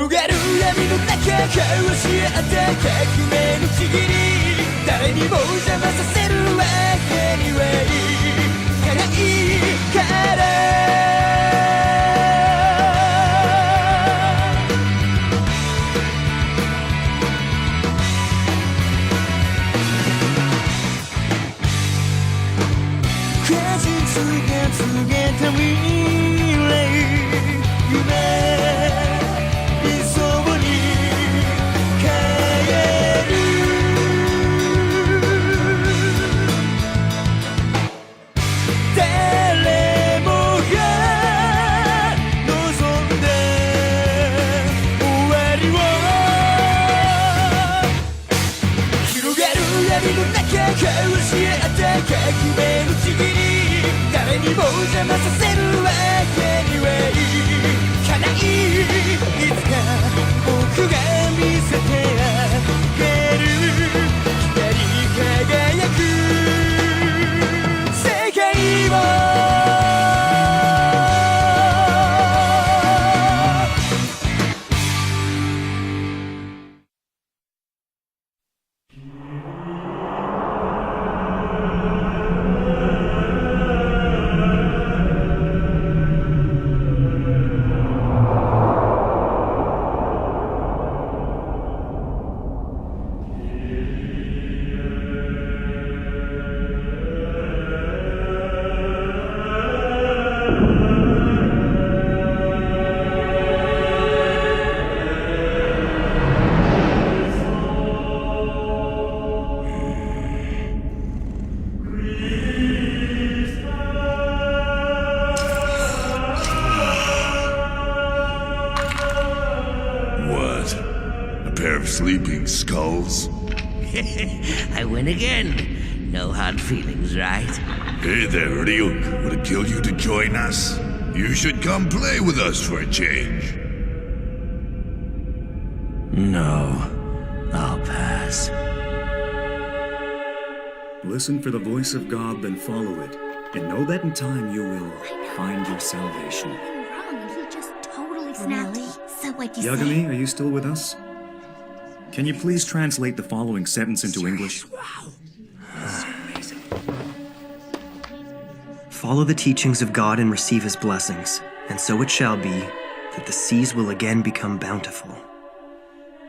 広がる闇の中交わし合った革命のちぎり誰にも邪魔させるわけにはいかないから告げた未来夢理想に変える誰もが望んだ終わりを広がる闇の中交わし合った革命のちぎり誰にも邪魔させるわけにはいかないいつか僕が見せてあげる光り輝く世界をSleeping skulls? I win again. No hard feelings, right? Hey there, Ryuk. Would it kill you to join us? You should come play with us for a change. No. I'll pass. Listen for the voice of God, then follow it. And know that in time you will find your salvation. Wrong. He just totally snapped. Really? So what'd you Yagami, say? are you still with us? Can you please translate the following sentence into English? Follow the teachings of God and receive his blessings, and so it shall be that the seas will again become bountiful,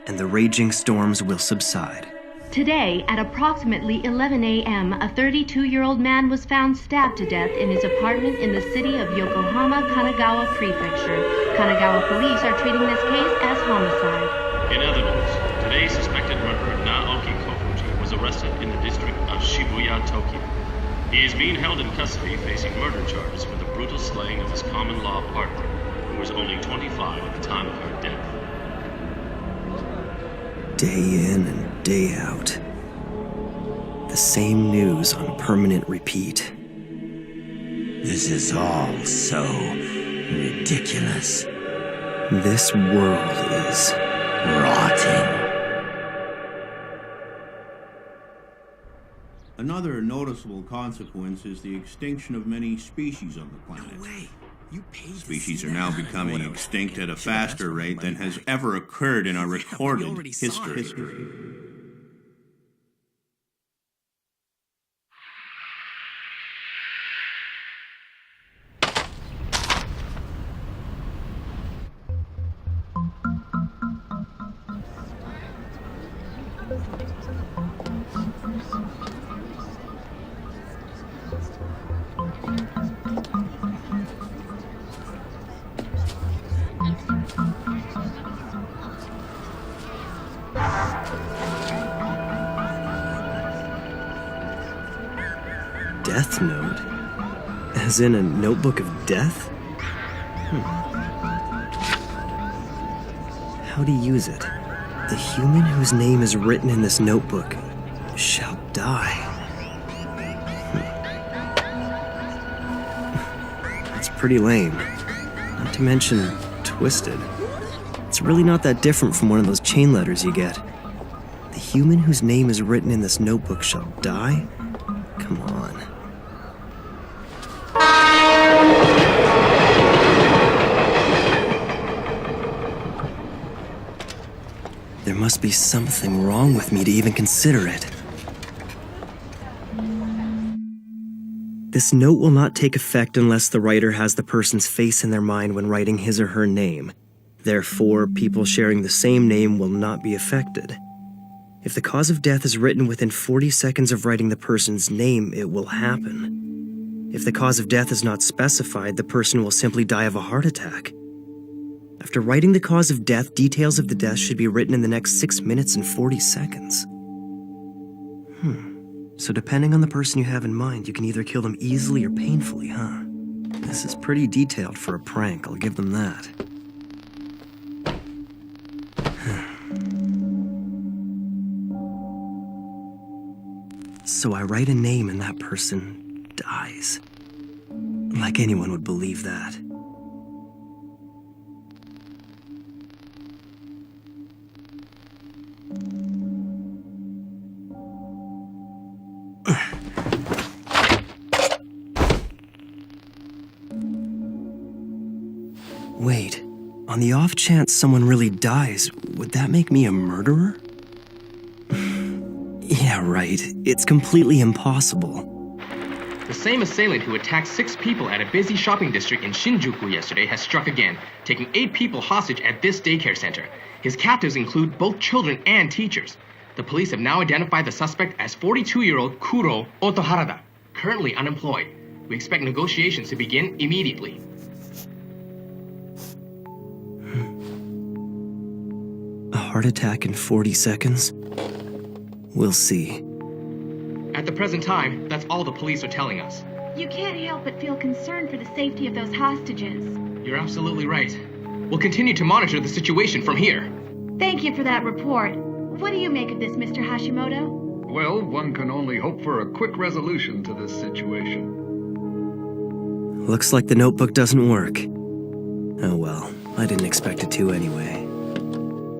and the raging storms will subside. Today, at approximately 11 a.m., a 32-year-old man was found stabbed to death in his apartment in the city of Yokohama, Kanagawa Prefecture. Kanagawa police are treating this case as homicide. In other news, today's suspected murderer, Naoki Kofuji, was arrested in the district of Shibuya, Tokyo. He is being held in custody facing murder charges for the brutal slaying of his common-law partner, who was only 25 at the time of her death. Day in and day out. The same news on permanent repeat. This is all so ridiculous. This world is rotting. Another noticeable consequence is the extinction of many species on the planet. No way. Species are now becoming extinct at a faster rate than has ever occurred in our recorded history. Death Note? As in a notebook of death? How to use it? The human whose name is written in this notebook shall die. That's pretty lame. Not to mention twisted. It's really not that different from one of those chain letters you get. The human whose name is written in this notebook shall die? Come on. There must be something wrong with me to even consider it. This note will not take effect unless the writer has the person's face in their mind when writing his or her name. Therefore, people sharing the same name will not be affected. If the cause of death is written within 40 seconds of writing the person's name, it will happen. If the cause of death is not specified, the person will simply die of a heart attack. After writing the cause of death, details of the death should be written in the next 6 minutes and 40 seconds. So depending on the person you have in mind, you can either kill them easily or painfully, huh? This is pretty detailed for a prank, I'll give them that. So I write a name and that person dies. Like anyone would believe that. Wait, on the off chance someone really dies, would that make me a murderer? Yeah, right. It's completely impossible. The same assailant who attacked 6 people at a busy shopping district in Shinjuku yesterday has struck again, taking 8 people hostage at this daycare center. His captives include both children and teachers. The police have now identified the suspect as 42-year-old Kuro Otoharada, currently unemployed. We expect negotiations to begin immediately. A heart attack in 40 seconds? We'll see. At the present time, that's all the police are telling us. You can't help but feel concerned for the safety of those hostages. You're absolutely right. We'll continue to monitor the situation from here. Thank you for that report. What do you make of this, Mr. Hashimoto? Well, one can only hope for a quick resolution to this situation. Looks like the notebook doesn't work. Oh well, I didn't expect it to anyway.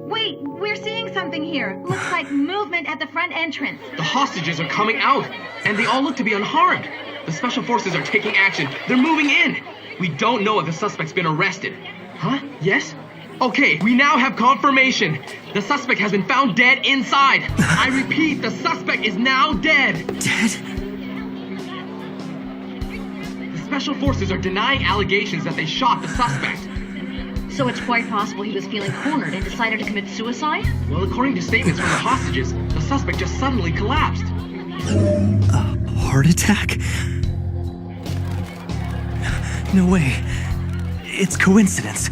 Wait, we're seeing something here. Looks like movement at the front entrance. The hostages are coming out, and they all look to be unharmed. The special forces are taking action. They're moving in. We don't know if the suspect's been arrested. Huh? Yes? Okay, we now have confirmation. The suspect has been found dead inside. I repeat, the suspect is now dead. Dead? The special forces are denying allegations that they shot the suspect. So it's quite possible he was feeling cornered and decided to commit suicide? Well, according to statements from the hostages, the suspect just suddenly collapsed. A heart attack? No way. It's coincidence.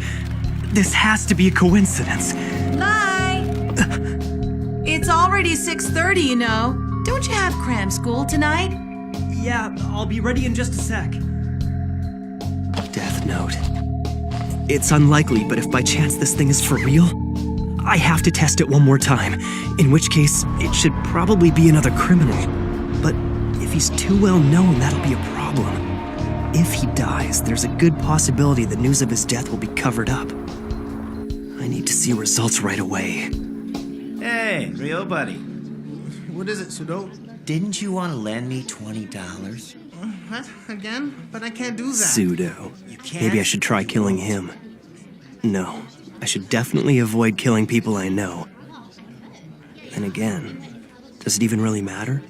This has to be a coincidence. Bye! It's already 6:30, you know. Don't you have cram school tonight? Yeah, I'll be ready in just a sec. Death note. It's unlikely, but if by chance this thing is for real, I have to test it one more time, in which case it should probably be another criminal. But if he's too well known, that'll be a problem. If he dies, there's a good possibility the news of his death will be covered up. I need to see results right away. Hey, Rio buddy. What is it, Sudo? Didn't you want to lend me $20? What? Again? But I can't do that. Pseudo. You can't? Maybe I should try killing him. No, I should definitely avoid killing people I know. And again, does it even really matter?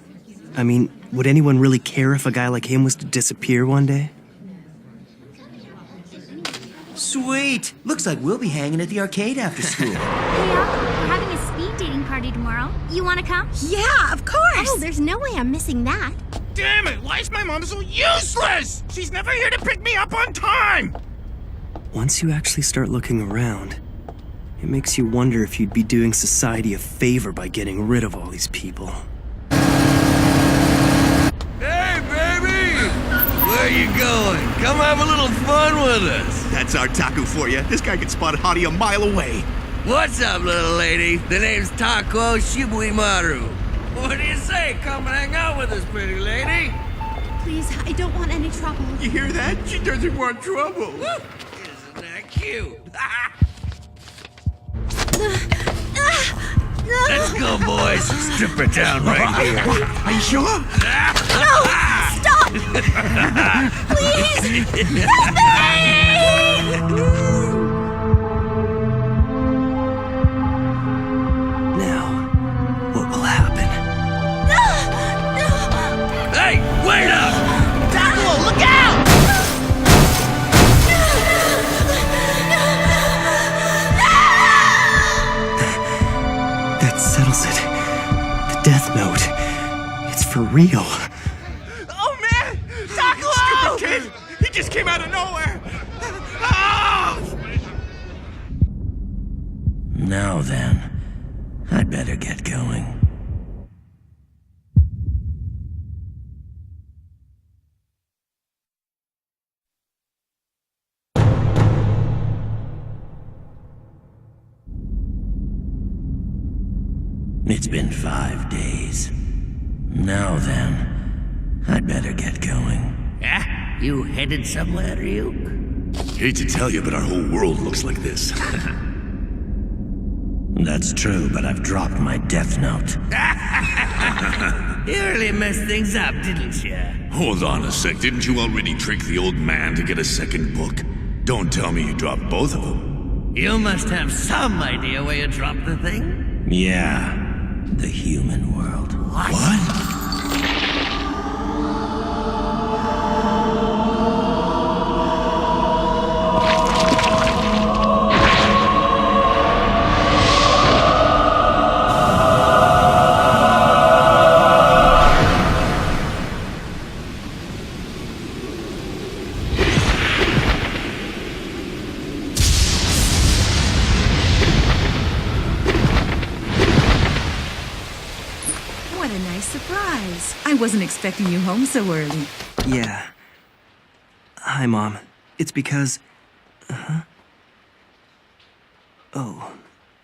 I mean, would anyone really care if a guy like him was to disappear one day? Sweet! Looks like we'll be hanging at the arcade after school. Hey, we're having a speed dating party tomorrow. You want to come? Yeah, of course! Oh, there's no way I'm missing that. Damn it! Why is my mom so useless? She's never here to pick me up on time! Once you actually start looking around, it makes you wonder if you'd be doing society a favor by getting rid of all these people. Hey, baby! Where you going? Come have a little fun with us. That's our Taku for you. This guy can spot Hottie a mile away. What's up, little lady? The name's Tako Shibuimaru. What do you say? Come hang out with us, pretty lady. Please, I don't want any trouble. You hear that? She doesn't want trouble. Isn't that cute? Let's go, boys. Strip her down right here. Are you sure? No! Stop! Please! Help me! for real. Oh man! Taco! Stupid kid! He just came out of nowhere! Oh! Now then, I'd better get going. It's been 5 days. Now then, I'd better get going. Ah, you headed somewhere, Ryuk? Hate to tell you, but our whole world looks like this. That's true, but I've dropped my death note. You really messed things up, didn't you? Hold on a sec, didn't you already trick the old man to get a second book? Don't tell me you dropped both of them. You must have some idea where you dropped the thing. Yeah, the human world. What? What a nice surprise. I wasn't expecting you home so early. Yeah. Hi, Mom. It's because... Oh,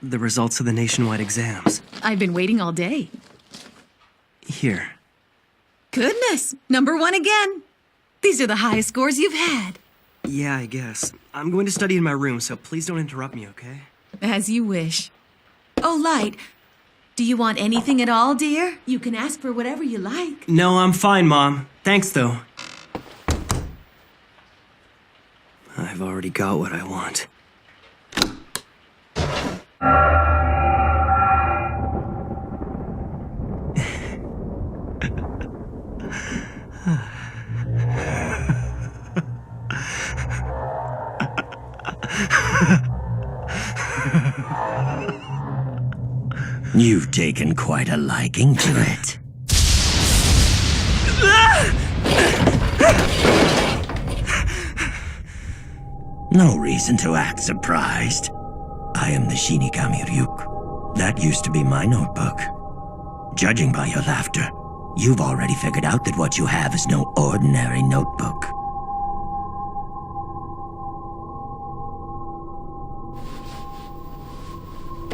the results of the nationwide exams. I've been waiting all day. Here. Goodness, #1 again. These are the highest scores you've had. Yeah, I guess. I'm going to study in my room, so please don't interrupt me, okay? As you wish. Oh, Light, do you want anything at all, dear? You can ask for whatever you like. No, I'm fine, Mom. Thanks, though. I've already got what I want. You've taken quite a liking to it. No reason to act surprised. I am the Shinigami Ryuk. That used to be my notebook. Judging by your laughter, you've already figured out that what you have is no ordinary notebook.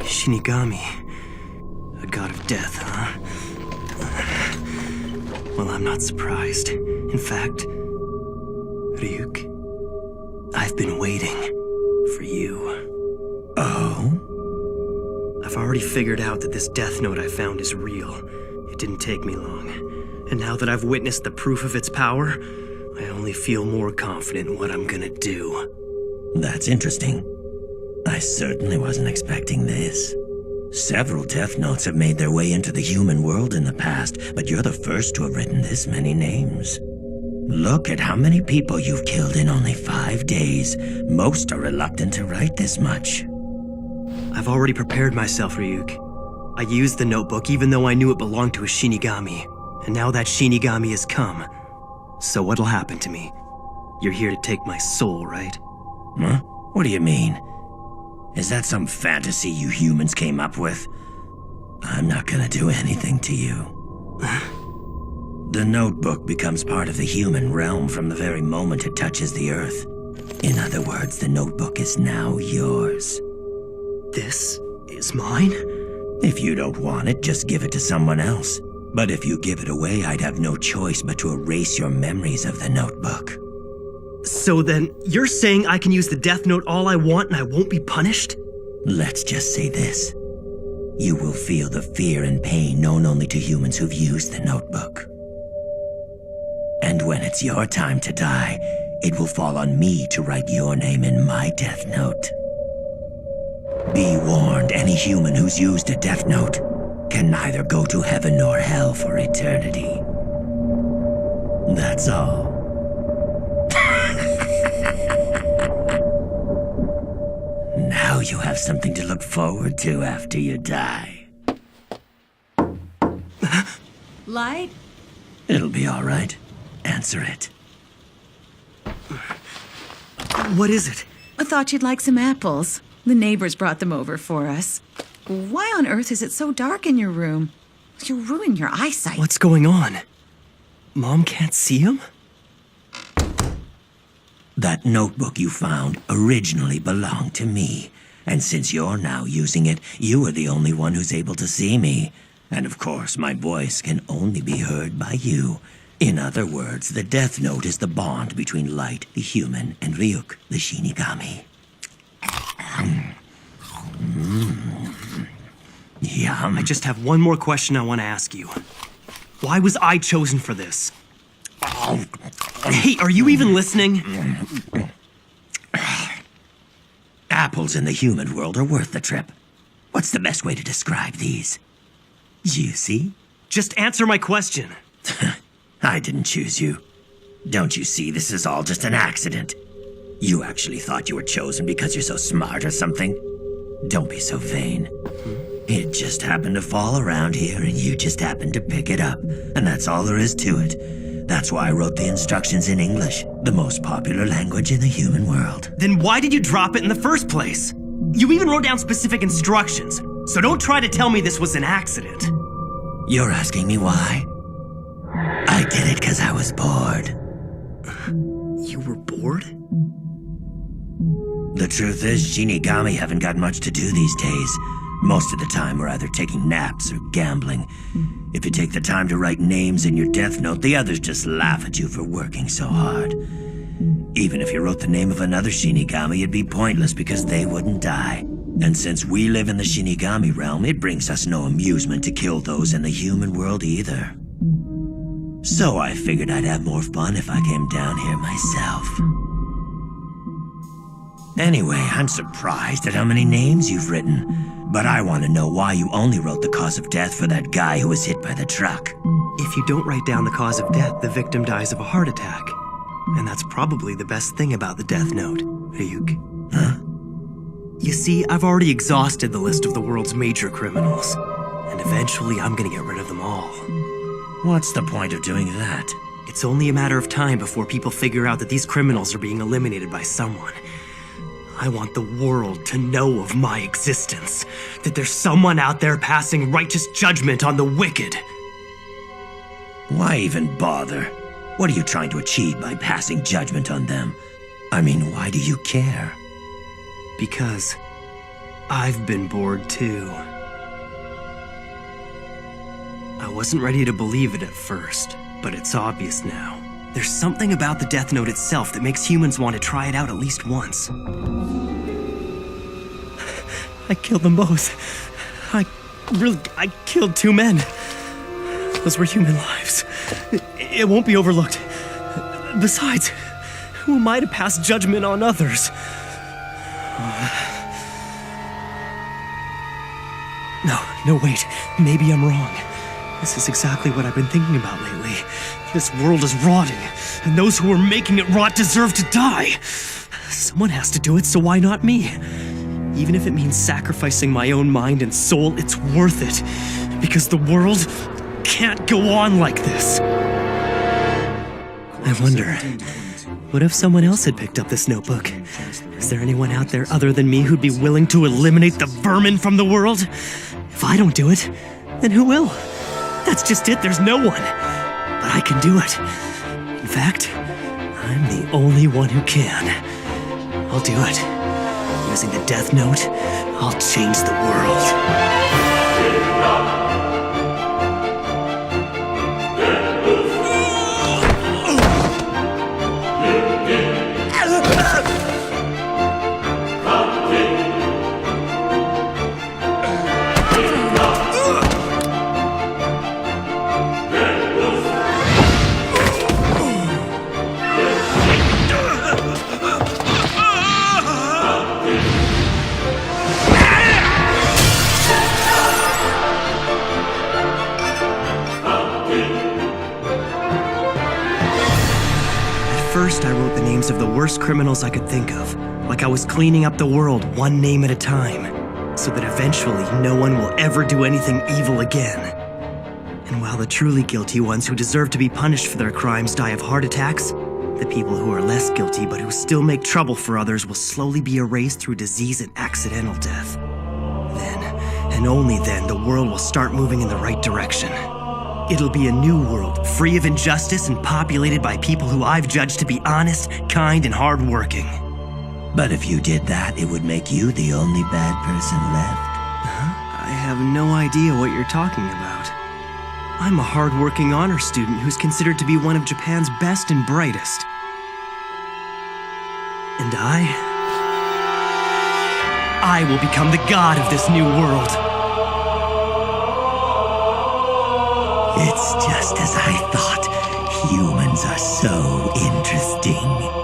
Shinigami. A god of death, huh? Well, I'm not surprised. In fact, Ryuk, I've been waiting for you. Oh? I've already figured out that this death note I found is real. It didn't take me long. And now that I've witnessed the proof of its power, I only feel more confident in what I'm gonna do. That's interesting. I certainly wasn't expecting this. Several death notes have made their way into the human world in the past, but you're the first to have written this many names. Look at how many people you've killed in only 5 days. Most are reluctant to write this much. I've already prepared myself, Ryuk. I used the notebook even though I knew it belonged to a Shinigami. And now that Shinigami has come. So what'll happen to me? You're here to take my soul, right? Huh? What do you mean? Is that some fantasy you humans came up with? I'm not gonna do anything to you. The notebook becomes part of the human realm from the very moment it touches the earth. In other words, the notebook is now yours. This is mine? If you don't want it, just give it to someone else. But if you give it away, I'd have no choice but to erase your memories of the notebook. So then, you're saying I can use the death note all I want and I won't be punished? Let's just say this. You will feel the fear and pain known only to humans who've used the notebook. And when it's your time to die, it will fall on me to write your name in my death note. Be warned, any human who's used a death note can neither go to heaven nor hell for eternity. That's all. Now you have something to look forward to after you die. Light, It'll be all right. Answer it. What is it? I thought you'd like some apples. The neighbors brought them over for us. Why on earth is it so dark in your room? You'll ruin your eyesight. What's going on? Mom can't see him? That notebook you found originally belonged to me. And since you're now using it, you are the only one who's able to see me. And of course, my voice can only be heard by you. In other words, the Death Note is the bond between Light, the human, and Ryuk, the Shinigami. Yum. I just have one more question I want to ask you. Why was I chosen for this? Hey, are you even listening? Apples in the human world are worth the trip. What's the best way to describe these? Juicy? Just answer my question. I didn't choose you. Don't you see this is all just an accident? You actually thought you were chosen because you're so smart or something? Don't be so vain. It just happened to fall around here and you just happened to pick it up. And that's all there is to it. That's why I wrote the instructions in English, the most popular language in the human world. Then why did you drop it in the first place? You even wrote down specific instructions, so don't try to tell me this was an accident. You're asking me why? I did it because I was bored. You were bored? The truth is, Shinigami haven't got much to do these days. Most of the time, we're either taking naps or gambling. If you take the time to write names in your death note, the others just laugh at you for working so hard. Even if you wrote the name of another Shinigami, it'd be pointless because they wouldn't die. And since we live in the Shinigami realm, it brings us no amusement to kill those in the human world either. So I figured I'd have more fun if I came down here myself. Anyway, I'm surprised at how many names you've written. But I want to know why you only wrote the cause of death for that guy who was hit by the truck. If you don't write down the cause of death, the victim dies of a heart attack. And that's probably the best thing about the Death Note, Ryuk. Huh? You see, I've already exhausted the list of the world's major criminals. And eventually I'm gonna get rid of them all. What's the point of doing that? It's only a matter of time before people figure out that these criminals are being eliminated by someone. I want the world to know of my existence. That there's someone out there passing righteous judgment on the wicked. Why even bother? What are you trying to achieve by passing judgment on them? I mean, why do you care? Because I've been bored too. I wasn't ready to believe it at first, but it's obvious now. There's something about the Death Note itself that makes humans want to try it out at least once. I killed them both. I killed 2 men. Those were human lives. It won't be overlooked. Besides, who am I to pass judgment on others? No, wait. Maybe I'm wrong. This is exactly what I've been thinking about lately. This world is rotting, and those who are making it rot deserve to die. Someone has to do it, so why not me? Even if it means sacrificing my own mind and soul, it's worth it. Because the world can't go on like this. I wonder, what if someone else had picked up this notebook? Is there anyone out there other than me who'd be willing to eliminate the vermin from the world? If I don't do it, then who will? That's just it, there's no one. But I can do it. In fact, I'm the only one who can. I'll do it. Using the Death Note, I'll change the world. First, I wrote the names of the worst criminals I could think of, like I was cleaning up the world one name at a time, so that eventually no one will ever do anything evil again. And well, While the truly guilty ones who deserve to be punished for their crimes die of heart attacks, the people who are less guilty but who still make trouble for others will slowly be erased through disease and accidental death. Then, and only then, the world will start moving in the right direction. It'll be a new world, free of injustice and populated by people who I've judged to be honest, kind, and hardworking. But if you did that, it would make you the only bad person left. I have no idea what you're talking about. I'm a hardworking honor student who's considered to be one of Japan's best and brightest. And I will become the god of this new world. It's just as I thought. Humans are so interesting.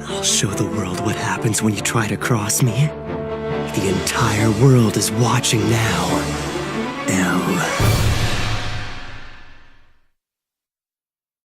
I'll show the world what happens when you try to cross me. The entire world is watching now. L.